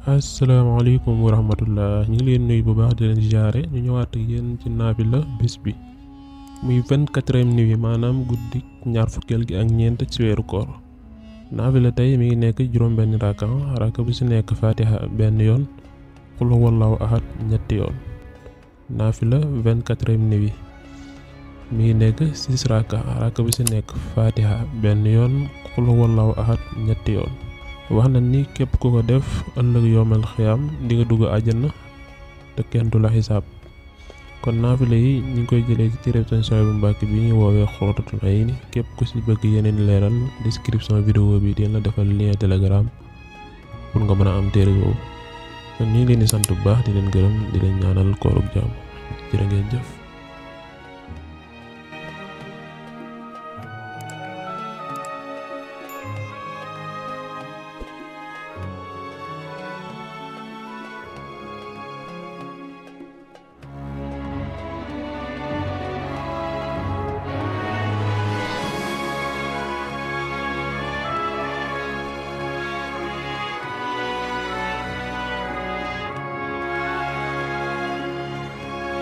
asalaamaaleykum wa rahmatullah ñu ngi leen nuyu bu baax di leen ziare ñu ñëwaat ak yéen ci naafila bis bi muy 24e nuit bi maanaam guddi ñaar fukkeel gi ak ñeent ci weeru koor naafila tey mi ngi nekk juróom-benn raka bu ci nekk fatiha benn yoon qul huwallahu ahad ñetti yoon naafila 24e nuit bi mi ngi nekk 6 raka bu ci nekk fatiha benn yoon qul huwallahu ahad ñetti yoon. wax na ni képp ku ko def ëllëg yoomal xiyaam di nga dugg àjjana te kenn du la xisaab kon naafila yi ñu ngi koy jëlee ci téere Sëriñ Suhaybu Mbàkke bi ñu woowee Xurratul Ayni képp ku ci bëgg yeneen leeral description vidéo bi dina la defal lien Telegram pour nga mën a am téere boobu kon ñu ngi leen di sant bu baax di leen gërëm di leen ñaanal koorug jàmm jërë ngeen jëf.